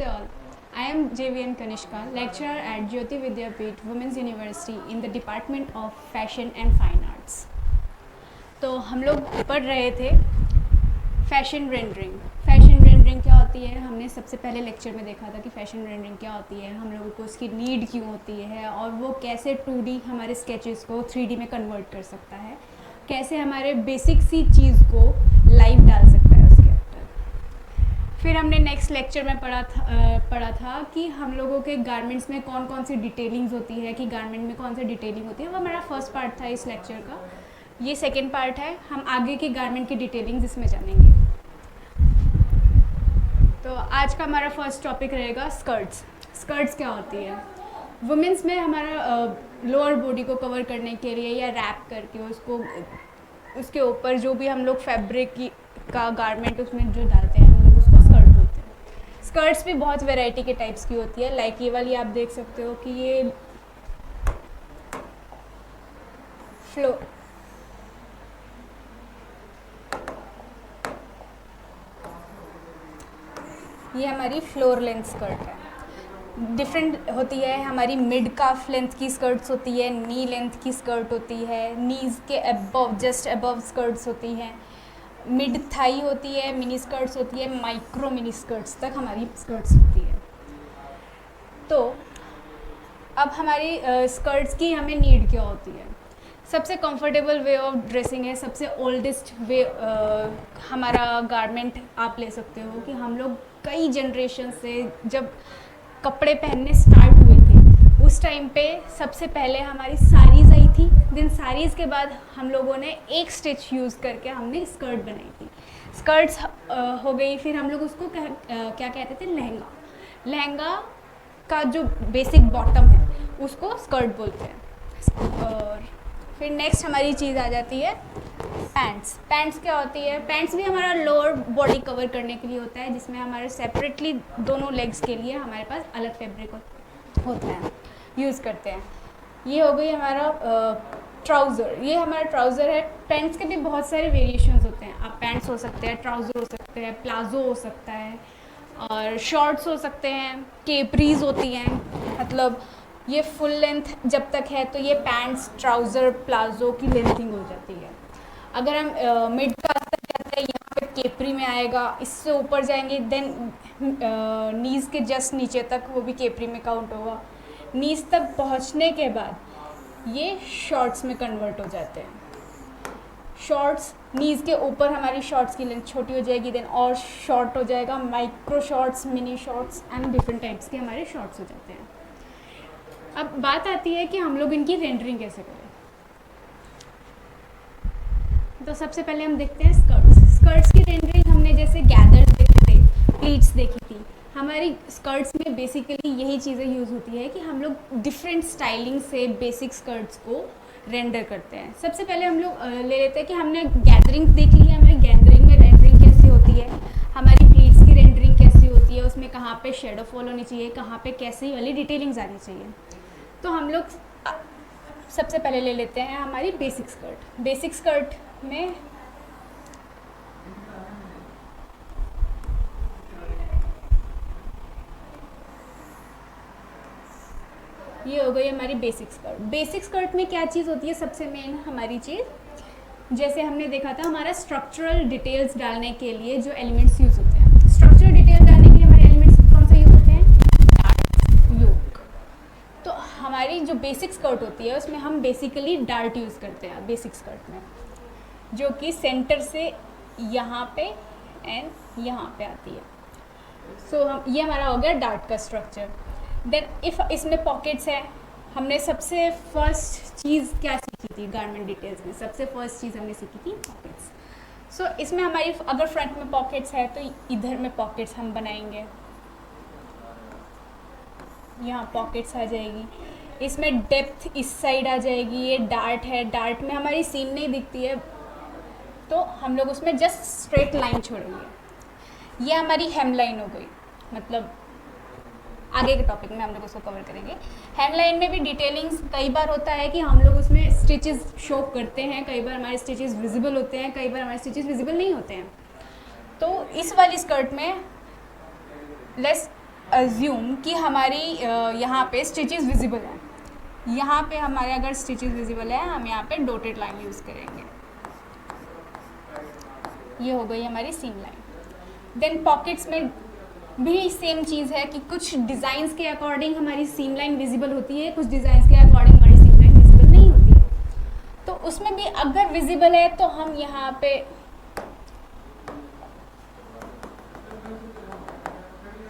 Namaste all. I am JVN Kanishka, lecturer at Jyoti Vidyapeeth Women's University in the Department of Fashion and Fine Arts. तो हम लोग पढ़ रहे थे fashion rendering. Fashion rendering क्या होती है, हमने सबसे पहले लेक्चर में देखा था कि फैशन रेंडरिंग क्या होती है, हम लोगों को उसकी नीड क्यों होती है और वो कैसे 2D हमारे स्केचेस को 3D में कन्वर्ट कर सकता है, कैसे हमारे बेसिक सी चीज़ को लाइव डाल सकता है उसके अंदर। फिर हमने नेक्स्ट लेक्चर में पढ़ा था कि हम लोगों के गारमेंट्स में कौन कौन सी डिटेलिंग्स होती है, कि गारमेंट में कौन सी डिटेलिंग होती है। वो हमारा फर्स्ट पार्ट था इस लेक्चर का। ये सेकेंड पार्ट है, हम आगे की गारमेंट की डिटेलिंग्स इसमें जानेंगे। तो आज का हमारा फर्स्ट टॉपिक रहेगा स्कर्ट्स। स्कर्ट्स क्या होती है? वुमेंस में हमारा लोअर बॉडी को कवर करने के लिए या रैप करके उसको उसके ऊपर जो भी हम लोग फैब्रिक का गारमेंट उसमें जो डालते हैं हम लोग उसको स्कर्ट बोलते हैं। स्कर्ट्स भी बहुत वैरायटी के टाइप्स की होती है। लाइक ये वाली आप देख सकते हो कि ये हमारी फ्लोर लेंथ स्कर्ट है। डिफरेंट होती है, हमारी मिड काफ लेंथ की स्कर्ट्स होती है, नी लेंथ की स्कर्ट होती है, नीज़ के अबव जस्ट अबव स्कर्ट्स होती हैं, मिड थाई होती है, मिनी स्कर्ट्स होती है, माइक्रो मिनी स्कर्ट्स तक हमारी स्कर्ट्स होती है। तो अब हमारी स्कर्ट्स की हमें नीड क्या होती है? सबसे कंफर्टेबल वे ऑफ ड्रेसिंग है, सबसे ओल्डेस्ट वे हमारा गारमेंट आप ले सकते हो कि हम लोग कई जनरेशन से जब कपड़े पहनने स्टार्ट हुए थे उस टाइम पे सबसे पहले हमारी साड़ीज़ आई थी। देन साड़ीज़ के बाद हम लोगों ने एक स्टिच यूज़ करके हमने स्कर्ट बनाई थी। स्कर्ट्स हो गई, फिर हम लोग उसको क्या कहते थे, लहंगा का जो बेसिक बॉटम है उसको स्कर्ट बोलते हैं। और फिर नेक्स्ट हमारी चीज़ आ जाती है पैंट्स। पैंट्स क्या होती है? पैंट्स भी हमारा लोअर बॉडी कवर करने के लिए होता है, जिसमें हमारे सेपरेटली दोनों लेग्स के लिए हमारे पास अलग फैब्रिक होता है, यूज़ करते हैं। ये हो गई हमारा ट्राउज़र। ये हमारा ट्राउज़र है। पैंट्स के भी बहुत सारे वेरिएशंस होते हैं। आप पैंट्स हो सकते हैं, ट्राउज़र हो सकते हैं, प्लाज़ो हो सकता है और शॉर्ट्स हो सकते हैं, केपरीज होती हैं। मतलब ये फुल लेंथ जब तक है तो ये पैंट्स, ट्राउज़र, प्लाज़ो की लेंथिंग हो जाती है। अगर हम मिड कास्ट तक जाते हैं, यहाँ पे केपरी में आएगा, इससे ऊपर जाएंगे देन नीज़ के जस्ट नीचे तक वो भी केपरी में काउंट होगा। नीज़ तक पहुँचने के बाद ये शॉर्ट्स में कन्वर्ट हो जाते हैं। शॉर्ट्स, नीज़ के ऊपर हमारी शॉर्ट्स की लेंथ छोटी हो जाएगी, देन और शॉर्ट हो जाएगा, micro shorts, mini shorts and different types के हमारे शॉर्ट्स हो जाते हैं। अब बात आती है कि हम लोग इनकी रेंडरिंग कैसे करें। तो सबसे पहले हम देखते हैं स्कर्ट्स की रेंडरिंग। हमने जैसे गैदर्स देखे थे, प्लीट्स देखी थी। हमारी स्कर्ट्स में बेसिकली यही चीज़ें यूज़ होती है कि हम लोग डिफरेंट स्टाइलिंग से बेसिक स्कर्ट्स को रेंडर करते हैं। सबसे पहले हम लोग ले लेते हैं कि हमने गैदरिंग देख ली है, हमें गैदरिंग में रेंडरिंग कैसी होती है, हमारी प्लीट्स की रेंडरिंग कैसी होती है, उसमें कहाँ पे शेडो फॉल होनी चाहिए, कहाँ पे कैसी वाली डिटेलिंग्स आनी चाहिए। तो हम लोग सबसे पहले ले लेते हैं हमारी बेसिक स्कर्ट। बेसिक स्कर्ट में ये हो गई हमारी बेसिक स्कर्ट। बेसिक स्कर्ट में क्या चीज़ होती है? सबसे मेन हमारी चीज़, जैसे हमने देखा था, हमारा स्ट्रक्चरल डिटेल्स डालने के लिए जो एलिमेंट्स यूज़ होते हैं। स्ट्रक्चरल डिटेल्स डालने के लिए हमारे एलिमेंट्स कौन से यूज़ होते हैं? डार्ट, योक। तो हमारी जो बेसिक स्कर्ट होती है उसमें हम बेसिकली डार्ट यूज़ करते हैं बेसिक स्कर्ट में, जो कि सेंटर से यहाँ पे एंड यहाँ पे आती है। सो ये हमारा हो गया डार्ट का स्ट्रक्चर। देन इफ़ इसमें पॉकेट्स है, हमने सबसे फर्स्ट चीज़ क्या सीखी थी गारमेंट डिटेल्स में? सबसे फर्स्ट चीज़ हमने सीखी थी पॉकेट्स। सो इसमें हमारी अगर फ्रंट में पॉकेट्स है तो इधर में पॉकेट्स हम बनाएंगे, यहाँ पॉकेट्स आ जाएगी। इसमें डेप्थ इस साइड आ जाएगी। ये डार्ट है, डार्ट में हमारी सीम नहीं दिखती है तो हम लोग उसमें जस्ट स्ट्रेट लाइन छोड़ेंगे। ये हमारी हेम लाइन हो गई। मतलब आगे के टॉपिक में हम लोग उसको कवर करेंगे। हेम लाइन में भी डिटेलिंग्स कई बार होता है कि हम लोग उसमें स्टिचेस शो करते हैं, कई बार हमारे स्टिचेस विजिबल होते हैं, कई बार हमारे स्टिचेस विजिबल नहीं होते हैं। तो इस वाली स्कर्ट में लेस अज्यूम कि हमारी यहाँ पे स्टिचेस विजिबल है, यहाँ पे हमारे अगर स्टिचेस विजिबल है हम यहाँ पे डॉटेड लाइन यूज़ करेंगे। ये हो गई हमारी सीम लाइन। देन पॉकेट्स में भी सेम चीज़ है कि कुछ डिज़ाइंस के अकॉर्डिंग हमारी सीम लाइन विजिबल होती है, कुछ डिज़ाइंस के अकॉर्डिंग हमारी सीम लाइन विजिबल नहीं होती है। तो उसमें भी अगर विजिबल है तो हम यहाँ पे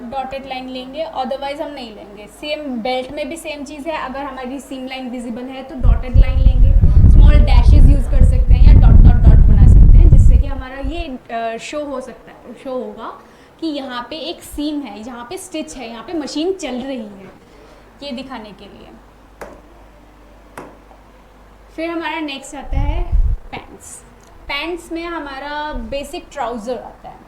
डॉटेड लाइन लेंगे, अदरवाइज हम नहीं लेंगे। सेम बेल्ट में भी सेम चीज़ है, अगर हमारी सीम लाइन विजिबल है तो डॉटेड लाइन लेंगे, स्मॉल डैशेज यूज़ कर सकते हैं या डॉट डॉट डॉट बना सकते हैं, जिससे कि हमारा ये शो होगा कि यहाँ पे एक सीम है, यहाँ पे स्टिच है, यहाँ पे मशीन चल रही है, ये दिखाने के लिए। फिर हमारा नेक्स्ट आता है पैंट्स। पैंट्स में हमारा बेसिक ट्राउज़र आता है।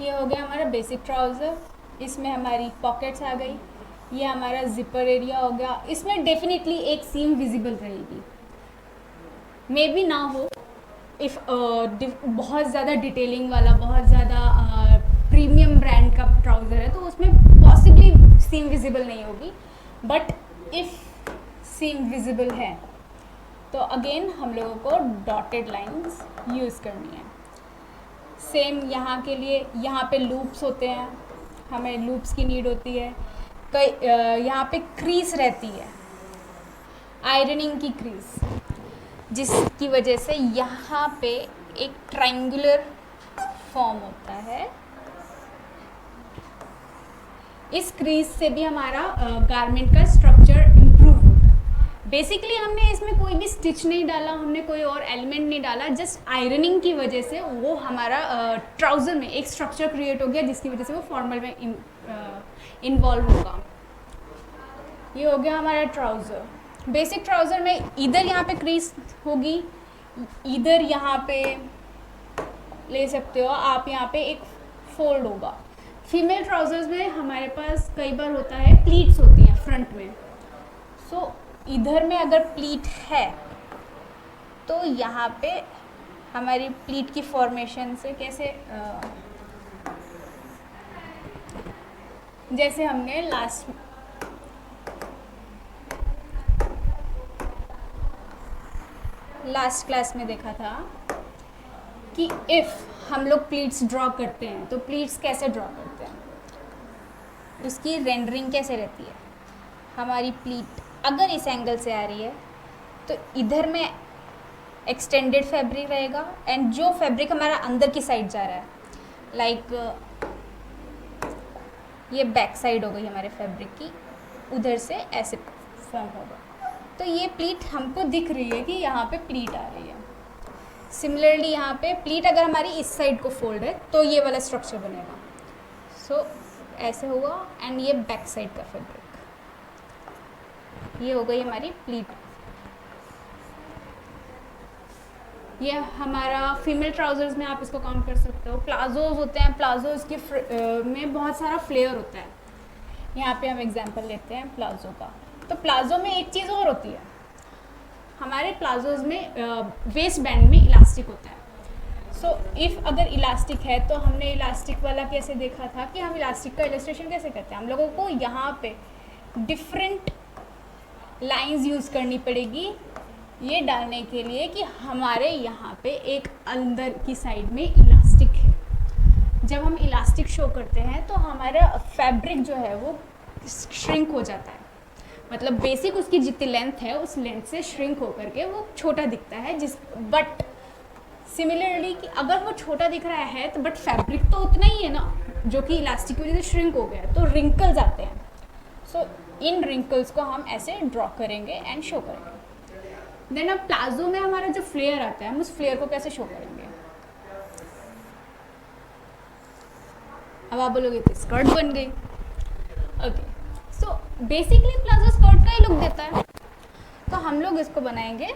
ये हो गया हमारा बेसिक ट्राउज़र, इसमें हमारी पॉकेट्स आ गई, ये हमारा जिपर एरिया हो गया। इसमें डेफिनेटली एक सीम विजिबल रहेगी, मे बी ना हो, इफ़ बहुत ज़्यादा डिटेलिंग वाला, बहुत ज़्यादा प्रीमियम ब्रांड का ट्राउज़र है तो उसमें पॉसिबली सीम विजिबल नहीं होगी, बट इफ़ सीम विजिबल है तो अगेन हम लोगों को डॉटेड लाइंस यूज़ करनी है। सेम यहाँ के लिए, यहाँ पे लूप्स होते हैं, हमें लूप्स की नीड होती है। कई यहाँ पे क्रीज रहती है, आयरनिंग की क्रीज, जिसकी वजह से यहाँ पे एक ट्रायंगुलर फॉर्म होता है। इस क्रीज से भी हमारा गारमेंट का स्ट्रक्चर इम्प्रूव होता है। बेसिकली हमने इसमें कोई भी स्टिच नहीं डाला, हमने कोई और एलिमेंट नहीं डाला, जस्ट आयरनिंग की वजह से वो हमारा ट्राउज़र में एक स्ट्रक्चर क्रिएट हो गया, जिसकी वजह से वो फॉर्मल में इन्वॉल्व होगा। ये हो गया हमारा ट्राउज़र। बेसिक ट्राउज़र में इधर यहाँ पे क्रीज होगी, इधर यहाँ पे ले सकते हो आप, यहाँ पे एक फोल्ड होगा। फीमेल ट्राउज़र्स में हमारे पास कई बार होता है प्लीट्स होती हैं फ्रंट में, सो इधर में अगर प्लीट है तो यहाँ पे हमारी प्लीट की फॉर्मेशन से कैसे जैसे हमने लास्ट क्लास में देखा था कि इफ़ हम लोग प्लीट्स ड्रॉ करते हैं तो प्लीट्स कैसे ड्रॉ करते हैं, उसकी रेंडरिंग कैसे रहती है। हमारी प्लीट अगर इस एंगल से आ रही है तो इधर में एक्सटेंडेड फैब्रिक रहेगा, एंड जो फैब्रिक हमारा अंदर की साइड जा रहा है, लाइक ये बैक साइड हो गई हमारे फैब्रिक की, उधर से ऐसे फॉर्म होगा। तो ये प्लीट हमको दिख रही है कि यहाँ पे प्लीट आ रही है। सिमिलरली यहाँ पे प्लीट अगर हमारी इस साइड को फोल्ड है तो ये वाला स्ट्रक्चर बनेगा। सो ऐसे होगा, एंड ये बैक साइड का फैब्रिक, ये हो गई हमारी प्लीट। ये हमारा फीमेल ट्राउज़र्स में आप इसको काउंट कर सकते हो। प्लाजोज होते हैं, प्लाजोज के में बहुत सारा फ्लेयर होता है। यहाँ पे हम एग्जांपल लेते हैं प्लाजो का। तो प्लाजो में एक चीज़ और होती है, हमारे प्लाजोज में वेस्ट बैंड में इलास्टिक होता है। सो इफ़ अगर इलास्टिक है तो हमने इलास्टिक वाला कैसे देखा था कि हम इलास्टिक का इलस्ट्रेशन कैसे करते हैं। हम लोगों को यहाँ पे डिफरेंट लाइंस यूज़ करनी पड़ेगी ये डालने के लिए कि हमारे यहाँ पे एक अंदर की साइड में इलास्टिक है। जब हम इलास्टिक शो करते हैं तो हमारा फैब्रिक जो है वो श्रिंक हो जाता है, मतलब बेसिक उसकी जितनी लेंथ है उस लेंथ से श्रिंक होकर के वो छोटा दिखता है। बट सिमिलरली कि अगर वो छोटा दिख रहा है तो बट फैब्रिक तो उतना ही है ना, जो कि इलास्टिक की वजह से श्रिंक हो गया, तो रिंकल्स आते हैं। सो इन रिंकल्स को हम ऐसे ड्रॉ करेंगे एंड शो करेंगे। देन अब प्लाजो में हमारा जो फ्लेयर आता है हम उस फ्लेयर को कैसे शो करेंगे। अब आप बोलोगे तो स्कर्ट बन गई। Okay, so basically palazzo skirt का ही लुक देता है, तो हम लोग इसको बनाएंगे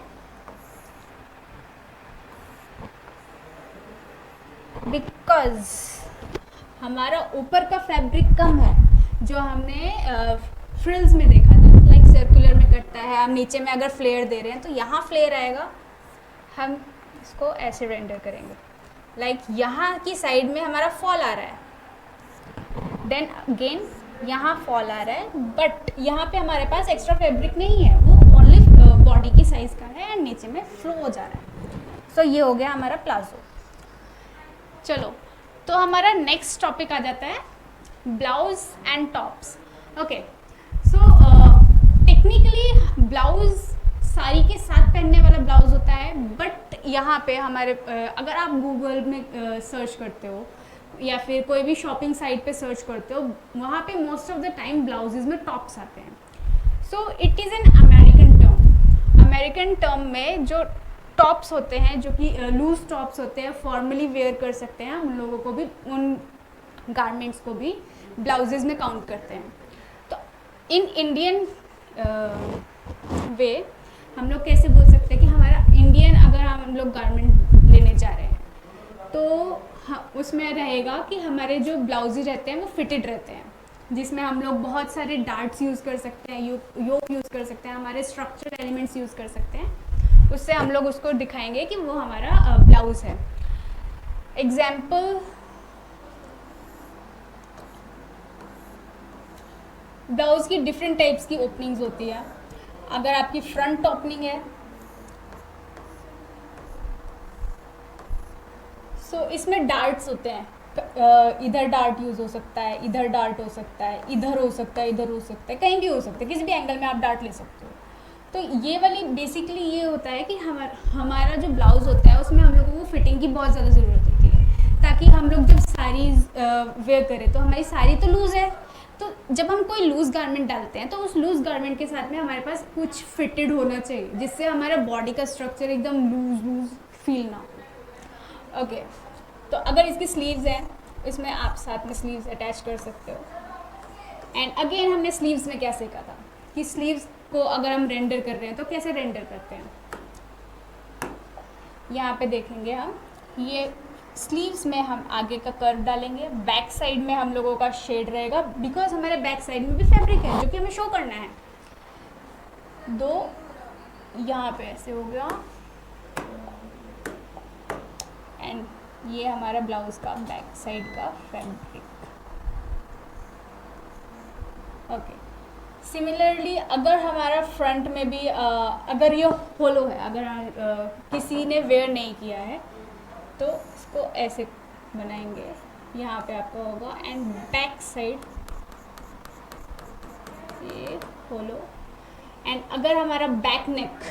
बिकॉज हमारा ऊपर का फैब्रिक कम है, जो हमने फ्रिल्स में देखा था, लाइक सर्कुलर में कटता है, हम नीचे में अगर फ्लेयर दे रहे हैं तो यहाँ फ्लेयर आएगा, हम इसको ऐसे रेंडर करेंगे, लाइक यहाँ की साइड में हमारा फॉल आ रहा है, देन अगेन यहाँ फॉल आ रहा है, बट यहाँ पे हमारे पास एक्स्ट्रा फैब्रिक नहीं है, वो ओनली बॉडी की साइज़ का है एंड नीचे में फ्लो हो जा रहा है। सो ये हो गया हमारा प्लाजो। चलो, तो हमारा नेक्स्ट टॉपिक आ जाता है blouse and tops. Okay, so technically blouse sari के साथ पहनने वाला ब्लाउज होता है, बट यहाँ पे हमारे अगर आप गूगल में सर्च करते हो या फिर कोई भी शॉपिंग साइट पे सर्च करते हो, वहाँ पे most of the time blouses में टॉप्स आते हैं। So it is an American term. American term में जो टॉप्स होते हैं, जो कि लूज टॉप्स होते हैं, फॉर्मली वेयर कर सकते हैं, उन लोगों को भी, उन गारमेंट्स को भी ब्लाउजेज में काउंट करते हैं। तो इन इंडियन वे हम लोग कैसे बोल सकते हैं कि हमारा इंडियन, अगर हम लोग गारमेंट लेने जा रहे हैं तो उसमें रहेगा कि हमारे जो ब्लाउजेज रहते हैं वो फिटेड रहते हैं, जिसमें हम लोग बहुत सारे डार्ट्स यूज़ कर सकते हैं, योक यूज़ कर सकते हैं, हमारे स्ट्रक्चरल एलिमेंट्स यूज़ कर सकते हैं, उससे हम लोग उसको दिखाएंगे कि वो हमारा ब्लाउज है। एग्जाम्पल, ब्लाउज की डिफरेंट टाइप्स की ओपनिंग्स होती है। अगर आपकी फ्रंट ओपनिंग है, सो इसमें डार्ट्स होते हैं, इधर डार्ट यूज़ हो सकता है, इधर डार्ट हो सकता है, इधर हो सकता है, इधर हो सकता है, कहीं भी हो सकता है, किसी भी एंगल में आप डार्ट ले सकते हो। तो ये वाली बेसिकली ये होता है कि हमारा जो ब्लाउज होता है उसमें हम लोगों को फिटिंग की बहुत ज़्यादा ज़रूरत होती है, ताकि हम लोग जब साड़ी वेयर करें तो हमारी साड़ी तो लूज़ है, तो जब हम कोई लूज़ गारमेंट डालते हैं तो उस लूज़ गारमेंट के साथ में हमारे पास कुछ फिटेड होना चाहिए, जिससे हमारा बॉडी का स्ट्रक्चर एकदम लूज फील ना हो। ओके, तो अगर इसकी स्लीव्स हैं, इसमें आप साथ में स्लीव्स अटैच कर सकते हो। एंड अगेन हमने स्लीव्स में क्या सीखा था कि स्लीव्स को अगर हम रेंडर कर रहे हैं तो कैसे रेंडर करते हैं। यहाँ पे देखेंगे हम, ये स्लीव्स में हम आगे का कर्व डालेंगे, बैक साइड में हम लोगों का शेड रहेगा, बिकॉज हमारे बैक साइड में भी फैब्रिक है जो कि हमें शो करना है। दो यहाँ पे ऐसे हो गया, एंड ये हमारा ब्लाउज का बैक साइड का फैब्रिक। ओके, सिमिलरली अगर हमारा फ्रंट में भी अगर ये होलो है, अगर किसी ने वेयर नहीं किया है तो इसको ऐसे बनाएंगे, यहाँ पे आपका होगा, एंड बैक साइड ये होलो। एंड अगर हमारा बैक नेक,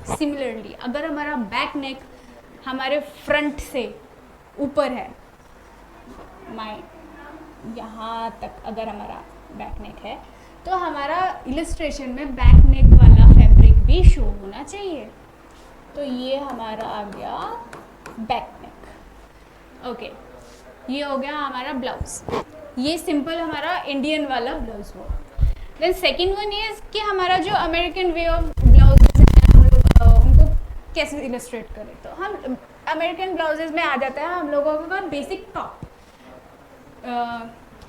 सिमिलरली अगर हमारा बैक नेक हमारे फ्रंट से ऊपर है, यहाँ तक अगर हमारा बैक नेक है, तो हमारा इलस्ट्रेशन में बैक नेक वाला फैब्रिक भी शो होना चाहिए। तो ये हमारा आ गया बैक नेक। ओके, ये हो गया हमारा ब्लाउज। ये सिंपल हमारा इंडियन वाला ब्लाउज हो। देन सेकेंड वन इज कि हमारा जो अमेरिकन वे ऑफ ब्लाउजेज है, हम लोग उनको कैसे इलस्ट्रेट करें। तो हम अमेरिकन ब्लाउजेज में आ जाता है हम लोगों का बेसिक टॉप।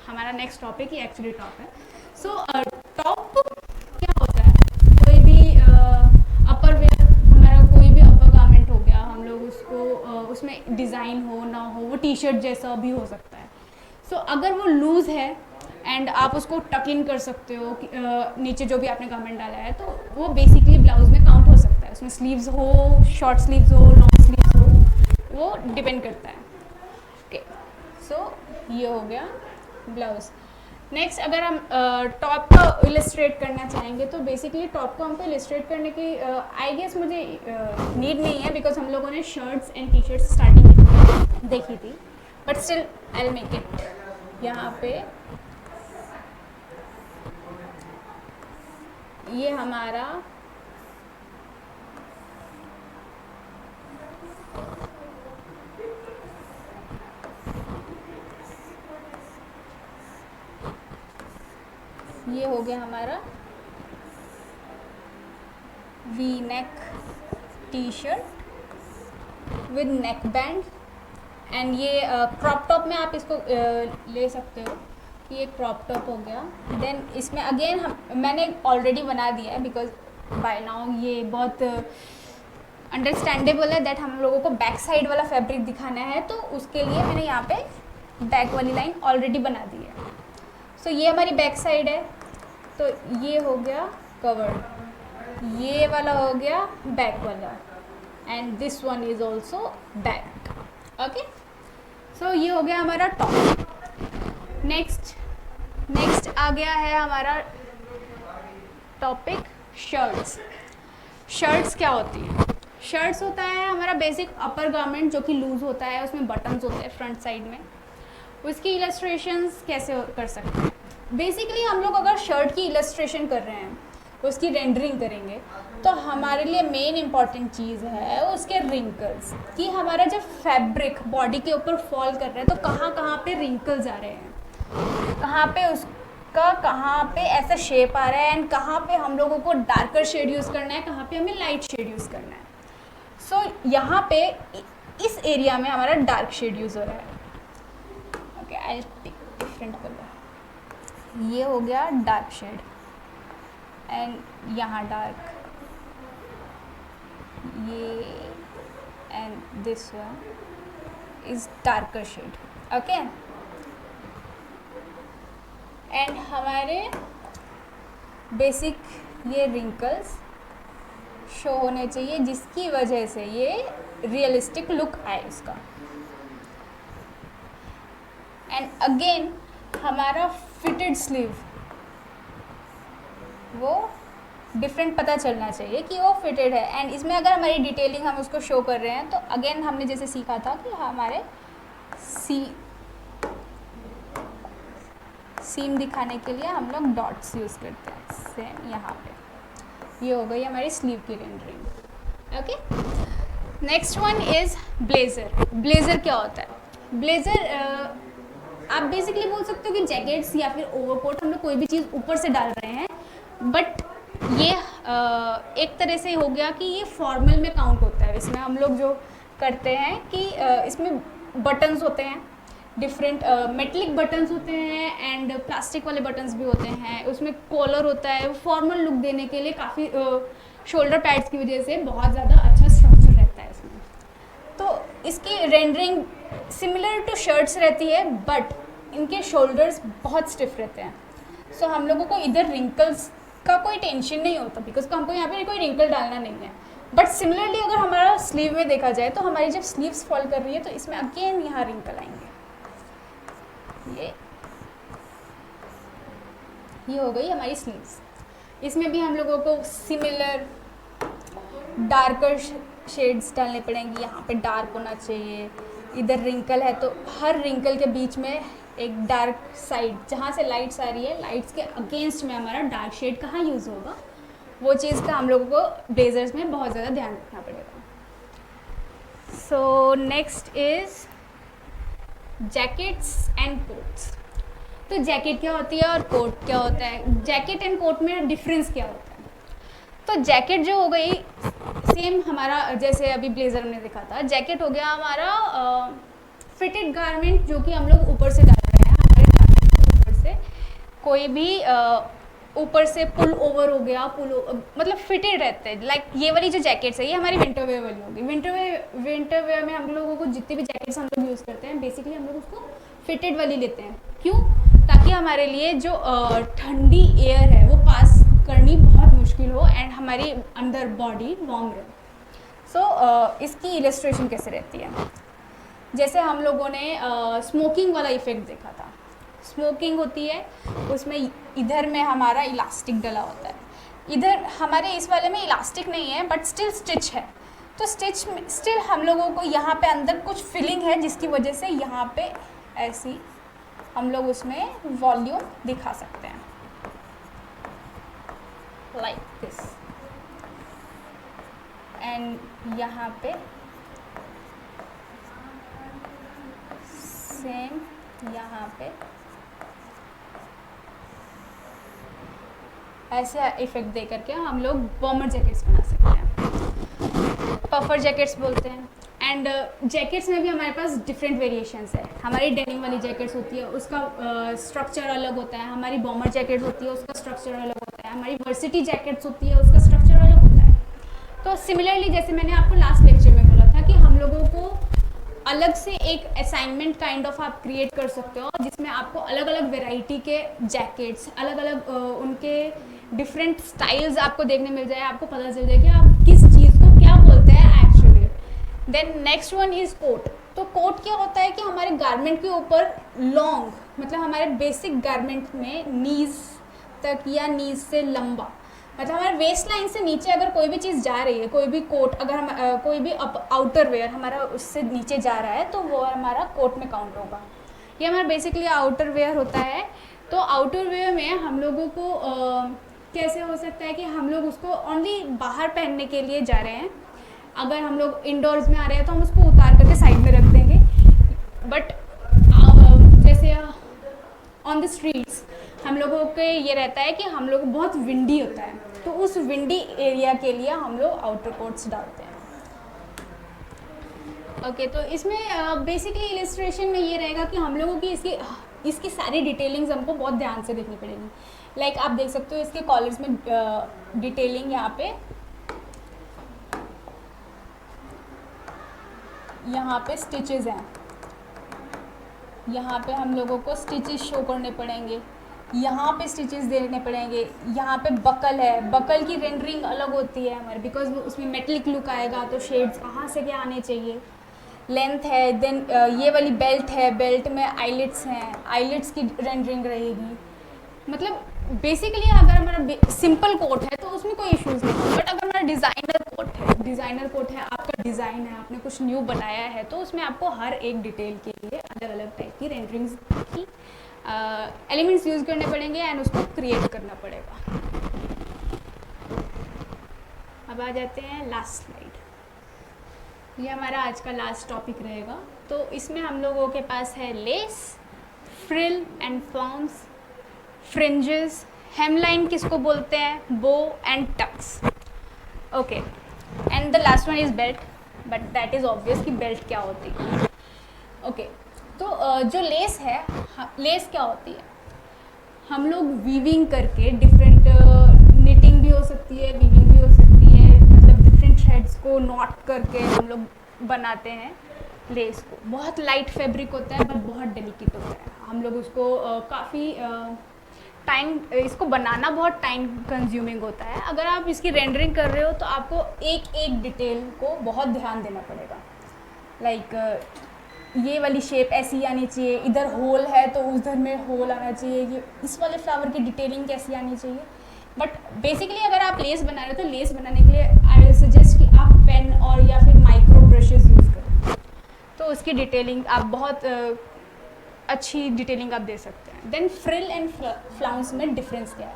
हमारा नेक्स्ट टॉपिक ही एक्चुअली टॉप है। सो टॉप क्या होता है, कोई भी अपर वेयर, हमारा कोई भी अपर गारमेंट हो गया, हम लोग उसको उसमें डिज़ाइन हो ना हो, वो टी शर्ट जैसा भी हो सकता है। सो अगर वो लूज़ है एंड आप उसको टक इन कर सकते हो नीचे जो भी आपने गारमेंट डाला है, तो वो बेसिकली ब्लाउज में काउंट हो सकता है। उसमें स्लीव्स हो, शॉर्ट स्लीव्स हो, लॉन्ग स्लीव्स हो, वो डिपेंड करता है। ओके, सो ये हो गया ब्लाउज। नेक्स्ट अगर हम टॉप को इलस्ट्रेट करना चाहेंगे तो बेसिकली टॉप को हमको इलस्ट्रेट करने की आई गेस मुझे नीड नहीं है, बिकॉज हम लोगों ने shirts and T shirts starting में देखी थी, but still I will make it. यहाँ पे ये हमारा ये हो गया हमारा V neck T shirt with neck band. And ये क्रॉप टॉप में आप इसको ले सकते हो, कि एक क्रॉप टॉप हो गया। देन इसमें अगेन मैंने ऑलरेडी बना दिया है बिकॉज बाय नाउ ये बहुत अंडरस्टैंडेबल है दैट हम लोगों को बैक साइड वाला फैब्रिक दिखाना है, तो उसके लिए मैंने यहाँ पे बैक वाली लाइन ऑलरेडी बना दी है। सो ये हमारी बैक साइड है, तो ये हो गया कवर्ड, ये वाला हो गया बैक वाला, and this one is also back. Okay, so ये हो गया हमारा टॉप। नेक्स्ट आ गया है हमारा टॉपिक शर्ट्स। शर्ट्स क्या होती है? शर्ट्स होता है हमारा बेसिक अपर गारमेंट जो कि लूज होता है, उसमें बटन्स होते हैं फ्रंट साइड में। उसकी इलस्ट्रेशंस कैसे कर सकते हैं? बेसिकली हम लोग अगर शर्ट की इलस्ट्रेशन कर रहे हैं, उसकी रेंडरिंग करेंगे, तो हमारे लिए मेन इम्पॉर्टेंट चीज़ है उसके रिंकल्स, कि हमारा जब फैब्रिक बॉडी के ऊपर फॉल कर रहा है तो कहाँ कहाँ पे रिंकल्स आ रहे हैं, कहाँ पे उसका कहाँ पे ऐसा शेप आ रहा है, एंड कहाँ पे हम लोगों को डार्कर शेड यूज़ करना है, कहाँ पे हमें लाइट शेड यूज़ करना है। सो यहाँ पे इस एरिया में हमारा डार्क शेड यूज़ हो रहा है। Okay, I pick different colour. ये हो गया डार्क शेड, एंड यहाँ डार्क, ये and this one is darker shade. Okay, and हमारे बेसिक ये रिंकल्स शो होने चाहिए जिसकी वजह से ये रियलिस्टिक लुक आए उसका। एंड अगेन हमारा फिटेड स्लीव, वो डिफरेंट पता चलना चाहिए कि वो फिटेड है। एंड इसमें अगर हमारी डिटेलिंग हम उसको शो कर रहे हैं तो अगेन हमने जैसे सीखा था कि हमारे सीम दिखाने के लिए हम लोग डॉट्स यूज़ करते हैं। सेम यहाँ पे ये हो गई हमारी स्लीव की rendering. Okay, next one is blazer. Blazer क्या होता है? ब्लेज़र आप बेसिकली बोल सकते हो कि जैकेट्स या फिर ओवरकोट, हम लोग कोई भी चीज़ ऊपर से डाल रहे हैं, बट ये एक तरह से हो गया कि ये फॉर्मल में काउंट होता है। इसमें हम लोग जो करते हैं कि इसमें बटन्स होते हैं, डिफरेंट मेटलिक बटन्स होते हैं एंड प्लास्टिक वाले बटन्स भी होते हैं, उसमें कॉलर होता है। फॉर्मल लुक देने के लिए काफ़ी शोल्डर पैड्स की वजह से बहुत ज़्यादा अच्छा स्ट्रक्चर रहता है इसमें। तो इसकी रेंडरिंग सिमिलर टू शर्ट्स रहती है, बट इनके शोल्डर्स बहुत स्टिफ रहते हैं। सो हम लोगों को इधर रिंकल्स का कोई टेंशन नहीं होता बिकॉज हमको यहाँ पे कोई रिंकल डालना नहीं है। बट सिमिलरली अगर हमारा स्लीव में देखा जाए तो हमारी जब स्लीव्स फॉल कर रही है तो इसमें अगेन यहाँ रिंकल आएंगे। ये हो गई हमारी स्लीव्स। इसमें भी हम लोगों को सिमिलर डार्कर शेड्स डालने पड़ेंगे। यहाँ पे डार्क होना चाहिए, इधर रिंकल है तो हर रिंकल के बीच में एक डार्क साइड, जहाँ से लाइट्स आ रही है, लाइट्स के अगेंस्ट में हमारा डार्क शेड कहाँ यूज़ होगा, वो चीज़ का हम लोगों को ब्लेजर्स में बहुत ज़्यादा ध्यान रखना पड़ेगा। So next is jackets and quotes. तो जैकेट क्या होती है और कोट क्या होता है? जैकेट एंड कोट में डिफरेंस क्या होता है? तो जैकेट जो हो गई सेम हमारा, जैसे अभी ब्लेजर हमने देखा था, जैकेट हो गया हमारा फिटेड गारमेंट जो कि हम लोग ऊपर से डाल रहे हैं। हमारे गारमेंट ऊपर से कोई भी ऊपर से पुल ओवर हो गया, मतलब फिटेड रहते हैं। लाइक ये वाली जो जैकेट्स है ये हमारी विंटर वेयर वाली होगी। विंटर वेयर में हम लोगों को जितनी भी जैकेट्स हम लोग यूज़ करते हैं बेसिकली हम लोग उसको फिटेड वाली लेते हैं। क्यों? ताकि हमारे लिए जो ठंडी एयर है वो पास करनी बहुत मुश्किल हो एंड हमारी अंदर बॉडी वार्म रहे। सो इसकी इलस्ट्रेशन कैसे रहती है? जैसे हम लोगों ने स्मोकिंग वाला इफ़ेक्ट देखा था। स्मोकिंग होती है, उसमें इधर में हमारा इलास्टिक डला होता है, इधर हमारे इस वाले में इलास्टिक नहीं है बट स्टिल स्टिच है। तो स्टिच में स्टिल हम लोगों को यहाँ पे अंदर कुछ फीलिंग है जिसकी वजह से यहाँ पे ऐसी हम लोग उसमें वॉल्यूम दिखा सकते हैं लाइक दिस। एंड यहाँ पे सेम यहाँ पे ऐसे इफेक्ट दे करके हम लोग बॉमर जैकेट्स बना सकते हैं, पफर जैकेट्स बोलते हैं। एंड जैकेट्स में भी हमारे पास डिफरेंट वेरिएशंस है। हमारी डेनिम वाली जैकेट्स होती है, उसका स्ट्रक्चर अलग होता है। हमारी बॉमर जैकेट्स होती है, उसका स्ट्रक्चर अलग होता है। हमारी वर्सिटी जैकेट्स होती है, उसका स्ट्रक्चर अलग होता है। तो सिमिलरली जैसे मैंने आपको लास्ट लेक्चर में बोला था कि हम लोगों को अलग से एक असाइनमेंट काइंड ऑफ आप क्रिएट कर सकते हो, जिसमें आपको अलग अलग वेराइटी के जैकेट्स, अलग अलग उनके डिफरेंट स्टाइल्स आपको देखने मिल जाए, आपको पता चल जाए कि आप किस चीज़ को क्या बोलते हैं actually. Then next one is coat. तो कोट क्या होता है कि हमारे गारमेंट के ऊपर लॉन्ग, मतलब हमारे बेसिक गारमेंट में नीज तक या नीज से लंबा, मतलब हमारे वेस्ट लाइन से नीचे अगर कोई भी चीज़ जा रही है, कोई भी कोट अगर हम कोई भी आउटर वेयर हमारा उससे नीचे जा रहा है तो वो हमारा कोट में काउंट होगा। ये हमारा बेसिकली आउटर वेयर होता है। तो आउटर वेयर में हम लोगों को कैसे हो सकता है कि हम लोग उसको ओनली बाहर पहनने के लिए जा रहे हैं। अगर हम लोग इंडोर्स में आ रहे हैं तो हम उसको उतार करके साइड में रख देंगे, बट जैसे ऑन द स्ट्रीट्स हम लोगों के ये रहता है कि हम लोग बहुत विंडी होता है, तो उस विंडी एरिया के लिए हम लोग आउटर कोट्स डालते हैं। ओके, तो इसमें बेसिकली इलिस्ट्रेशन में ये रहेगा कि हम लोगों की इसकी सारी डिटेलिंग्स हमको बहुत ध्यान से देखनी पड़ेगी। लाइक आप देख सकते हो इसके कॉलर्स में डिटेलिंग यहाँ पे स्टिचेस हैं, यहाँ पे हम लोगों को स्टिचेस शो करने पड़ेंगे, यहाँ पे स्टिचेस देने पड़ेंगे। यहाँ पे बकल है, बकल की रेंडरिंग अलग होती है हमारे, बिकॉज उसमें मेटलिक लुक आएगा, तो शेड्स कहाँ से क्या आने चाहिए। लेंथ है, देन ये वाली बेल्ट है, बेल्ट में आईलेट्स हैं, आईलेट्स की रेंडरिंग रहेगी। मतलब बेसिकली अगर हमारा सिंपल कोट है तो उसमें कोई इश्यूज़ नहीं है, बट अगर हमारा डिज़ाइनर कोट है, आपका डिज़ाइन है, आपने कुछ न्यू बनाया है, तो उसमें आपको हर एक डिटेल के लिए अलग अलग टाइप की रेंडरिंग्स की एलिमेंट्स यूज़ करने पड़ेंगे एंड उसको क्रिएट करना पड़ेगा। अब आ जाते हैं लास्ट स्लाइड। ये हमारा आज का लास्ट टॉपिक रहेगा। तो इसमें हम लोगों के पास है lace, frill and flounce, fringes, hemline किसको बोलते हैं, bow and tucks. Okay, and the last one is belt, but that is obvious कि बेल्ट क्या होती है। ओके, तो जो लेस है, लेस क्या होती है, हम लोग वीविंग करके डिफरेंट निटिंग भी हो सकती है, वीविंग भी हो सकती है, मतलब डिफरेंट थ्रेड्स को नॉट करके हम लोग बनाते हैं लेस को। बहुत लाइट फैब्रिक होता है बट बहुत डेलिकेट होता है। हम लोग उसको काफ़ी टाइम, इसको बनाना बहुत टाइम कंज्यूमिंग होता है। अगर आप इसकी रेंडरिंग कर रहे हो तो आपको एक एक डिटेल को बहुत ध्यान देना पड़ेगा। लाइक ये वाली शेप ऐसी आनी चाहिए, इधर होल है तो उधर में होल आना चाहिए, ये इस वाले फ्लावर की डिटेलिंग कैसी आनी चाहिए। बट बेसिकली अगर आप लेस बना रहे हो तो लेस बनाने के लिए आई विल सजेस्ट कि आप पेन और या फिर माइक्रो ब्रशेस यूज़ करें, तो उसकी डिटेलिंग आप बहुत अच्छी डिटेलिंग आप दे सकते हैं। देन फ्रिल एंड फ्लाउंस में डिफरेंस क्या है,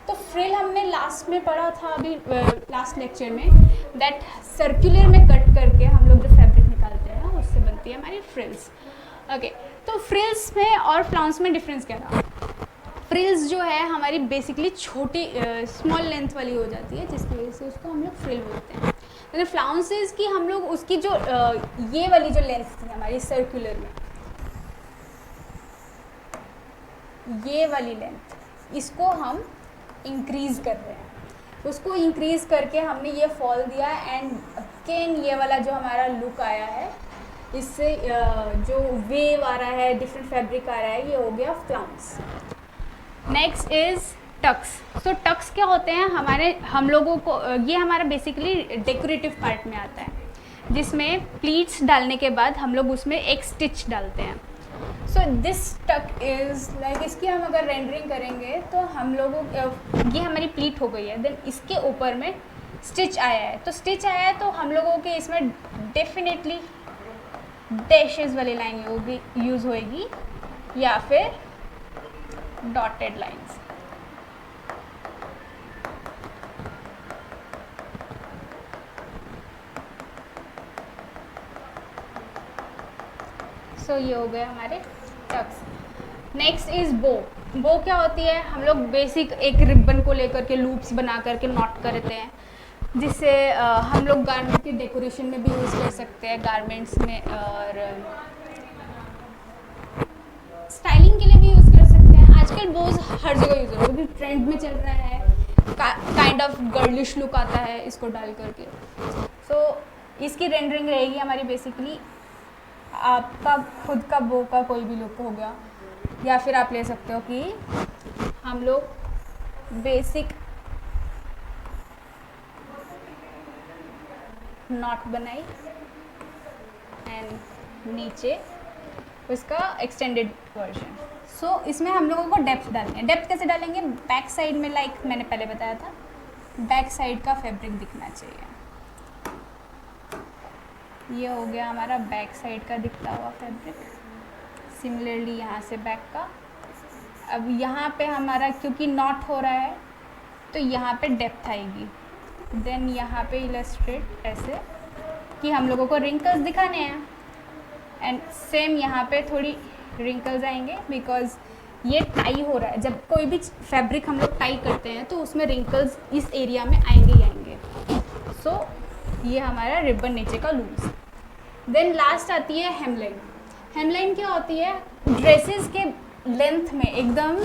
तो फ्रिल हमने लास्ट में पढ़ा था अभी लास्ट लेक्चर में, दैट सर्कुलर में कट करके हम लोग जो फैब्रिक निकालते हैं उससे बनती है हमारी फ्रिल्स। ओके, तो फ्रिल्स में और फ्लाउंस में डिफरेंस क्या था। फ्रिल्स जो है हमारी बेसिकली छोटी स्मॉल लेंथ वाली हो जाती है, जिसकी वजह से उसको हम लोग फ्रिल बोलते हैं। तो फ्लाउंसेस की हम लोग उसकी जो ये वाली जो लेंथ थी हमारी सर्कुलर में, ये वाली लेंथ, इसको हम इंक्रीज़ कर रहे हैं। उसको इंक्रीज़ करके हमने ये फॉल दिया एंड अगेन ये वाला जो हमारा लुक आया है, इससे जो वेव आ रहा है, डिफरेंट फैब्रिक आ रहा है, ये हो गया फ्लाउंस। Next is tucks. तो टक्स क्या होते हैं हम लोगों को, ये हमारा बेसिकली डेकोरेटिव पार्ट में आता है, जिसमें प्लीट्स डालने के बाद हम लोग उसमें एक स्टिच डालते हैं। सो दिस टक इज़ लाइक, इसकी हम अगर रेंडरिंग करेंगे तो हम लोगों ये हमारी प्लीट हो गई है, देन इसके ऊपर में स्टिच आया है। तो स्टिच आया है तो हम लोगों के इसमें डेफिनेटली डैशेस वाली लाइन यूज़ होएगी या फिर डॉटेड लाइंस। सो ये हो गया हमारे टक्स। नेक्स्ट इज़ बो। बो क्या होती है, हम लोग बेसिक एक रिबन को लेकर के लूप्स बना करके नॉट करते हैं। जिससे हम लोग गारमेंट के डेकोरेशन में भी यूज़ कर सकते हैं, गारमेंट्स में, और स्टाइलिंग के लिए भी यूज़ कर सकते हैं। आजकल बहुत हर जगह यूज़ हो रहा है क्योंकि ट्रेंड में चल रहा है, काइंड ऑफ गर्लिश लुक आता है इसको डाल करके। सो इसकी रेंडरिंग रहेगी हमारी बेसिकली आपका खुद का बो का कोई भी लुक हो गया, या फिर आप ले सकते हो कि हम लोग बेसिक नॉट बनाई एंड नीचे उसका एक्सटेंडेड वर्जन। सो इसमें हम लोगों को डेप्थ डालनी है। डेप्थ कैसे डालेंगे? बैक साइड में, लाइक मैंने पहले बताया था, बैक साइड का फैब्रिक दिखना चाहिए। ये हो गया हमारा बैक साइड का दिखता हुआ फैब्रिक। सिमिलरली यहाँ से बैक का। अब यहाँ पे हमारा क्योंकि नॉट हो रहा है तो यहाँ पे डेप्थ आएगी। देन यहाँ पे इलस्ट्रेट ऐसे कि हम लोगों को रिंकल्स दिखाने हैं, एंड सेम यहाँ पे थोड़ी रिंकल्स आएंगे बिकॉज ये टाई हो रहा है। जब कोई भी फैब्रिक हम लोग टाई करते हैं तो उसमें रिंकल्स इस एरिया में आएंगे ही आएंगे। सो ये हमारा रिबन नीचे का लूज। देन लास्ट आती है हेमलाइन। हेमलाइन क्या होती है? ड्रेसेस के लेंथ में एकदम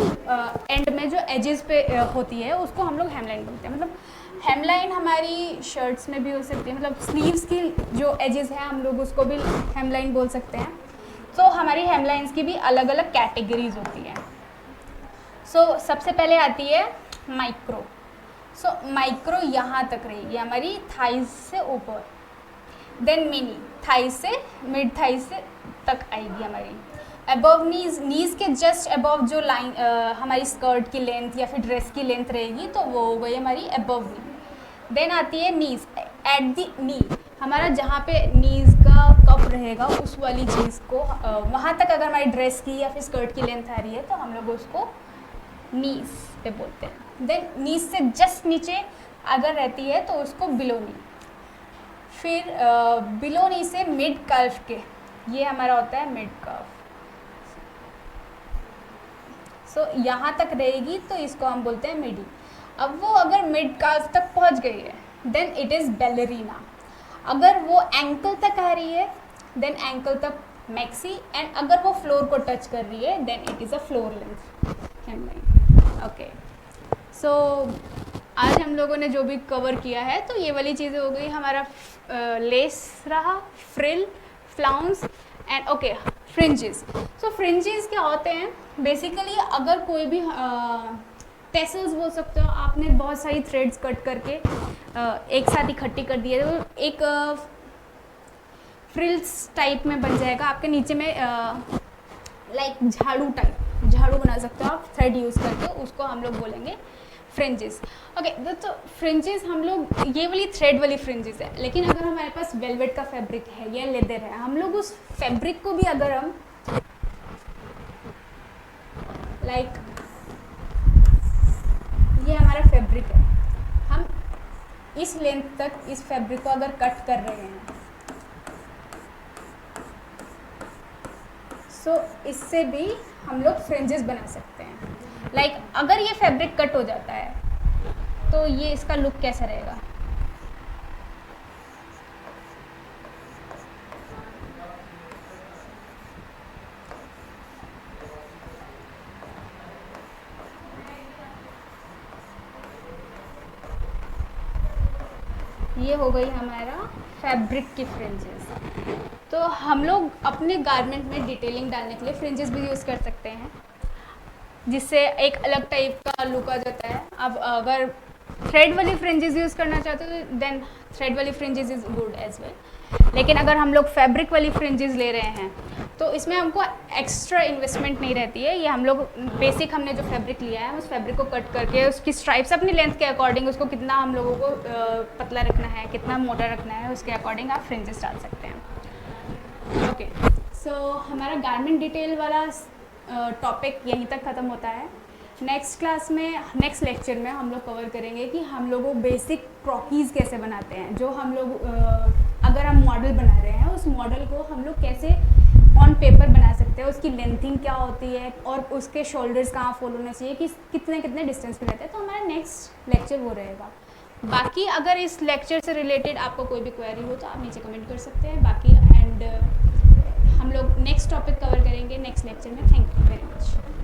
एंड में जो एजेस पे होती है उसको हम लोग हेमलाइन बोलते हैं। मतलब हेमलाइन हमारी शर्ट्स में भी हो सकती है, मतलब स्लीव्स की जो एजेस हैं हम लोग उसको भी हेमलाइन बोल सकते हैं। तो हमारी हेमलाइंस की भी अलग अलग कैटेगरीज होती हैं। सो सबसे पहले आती है माइक्रो। सो माइक्रो यहाँ तक रहेगी हमारी थाइज से ऊपर। देन मिनी थाइज से मिड थाइज से तक आएगी हमारी। अबव नीज, नीज के जस्ट अबव जो लाइन हमारी स्कर्ट की लेंथ या फिर ड्रेस की लेंथ रहेगी तो वो हो गई हमारी अबव नी। देन आती है नीज। एट दी नी हमारा जहाँ पे नीज का कप रहेगा उस वाली चीज़ को वहाँ तक अगर हमारी ड्रेस की या फिर स्कर्ट की लेंथ आ रही है तो हम लोग उसको नीज पे बोलते हैं। देन नीज से जस्ट नीचे अगर रहती है तो उसको बिलो नी। फिर बिलो नी से मिड कल्फ के, ये हमारा होता है मिड कल्फ। सो यहाँ तक रहेगी तो इसको हम बोलते हैं मिडी। अब वो अगर मिड कल्फ तक पहुँच गई है देन इट इज़ बैलेरिना। अगर वो एंकल तक आ रही है देन एंकल तक मैक्सी, एंड अगर वो फ्लोर को टच कर रही है then it is a floor length hemline. Okay, so आज हम लोगों ने जो भी कवर किया है तो ये वाली चीज़ें हो गई हमारा लेस रहा, frill, flounce and okay fringes. So fringes क्या होते हैं? बेसिकली अगर कोई भी टेसल्स बोल सकते हो, आपने बहुत सारी थ्रेड्स कट करके एक साथ इकट्ठी कर दिए तो एक फ्रिल्स टाइप में बन जाएगा आपके नीचे में, लाइक झाड़ू टाइप झाड़ू बना सकते हो आप थ्रेड यूज़ करके, उसको हम लोग बोलेंगे फ्रिंजेस। ओके, तो फ्रिंजेस हम लोग ये वाली थ्रेड वाली फ्रिंजेस है। लेकिन अगर हमारे पास वेलवेट का फैब्रिक है या लेदर है, हम लोग उस फैब्रिक को भी अगर हम लाइक ये हमारा फैब्रिक है, हम इस लेंथ तक इस फैब्रिक को अगर कट कर रहे हैं सो इससे भी हम लोग फ्रिंजेस बना सकते हैं। लाइक अगर ये फैब्रिक कट हो जाता है तो ये इसका लुक कैसा रहेगा? ये हो गई हमारा फैब्रिक की फ्रिंजेस। तो हम लोग अपने गारमेंट में डिटेलिंग डालने के लिए फ्रिंजेस भी यूज़ कर सकते हैं, जिससे एक अलग टाइप का लुक आ जाता है। अब अगर थ्रेड वाली फ्रिंजेस यूज़ करना चाहते हो देन थ्रेड वाली fringes is good as well. लेकिन अगर हम लोग फैब्रिक वाली फ्रिंजेस ले रहे हैं तो इसमें हमको एक्स्ट्रा इन्वेस्टमेंट नहीं रहती है। ये हम लोग बेसिक हमने जो फैब्रिक लिया है उस फैब्रिक को कट करके उसकी स्ट्राइप्स अपनी लेंथ के अकॉर्डिंग, उसको कितना हम लोगों को पतला रखना है कितना मोटा रखना है उसके अकॉर्डिंग आप फ्रिंजेस डाल सकते हैं। ओके, सो हमारा गारमेंट डिटेल वाला टॉपिक यहीं तक ख़त्म होता है। नेक्स्ट क्लास में, नेक्स्ट लेक्चर में हम लोग कवर करेंगे कि हम लोगों बेसिक क्रॉकीज़ कैसे बनाते हैं। जो हम लोग अगर हम मॉडल बना रहे हैं उस मॉडल को हम लोग कैसे ऑन पेपर बना सकते हैं, उसकी लेंथिंग क्या होती है और उसके शोल्डर्स कहाँ फॉल होने चाहिए, कि कितने कितने डिस्टेंस पे रहते हैं। तो हमारा नेक्स्ट लेक्चर वो रहेगा। बाकी अगर इस लेक्चर से रिलेटेड आपको कोई भी क्वेरी हो तो आप नीचे कमेंट कर सकते हैं। बाकी एंड हम लोग नेक्स्ट टॉपिक कवर करेंगे नेक्स्ट लेक्चर में। Thank you very much.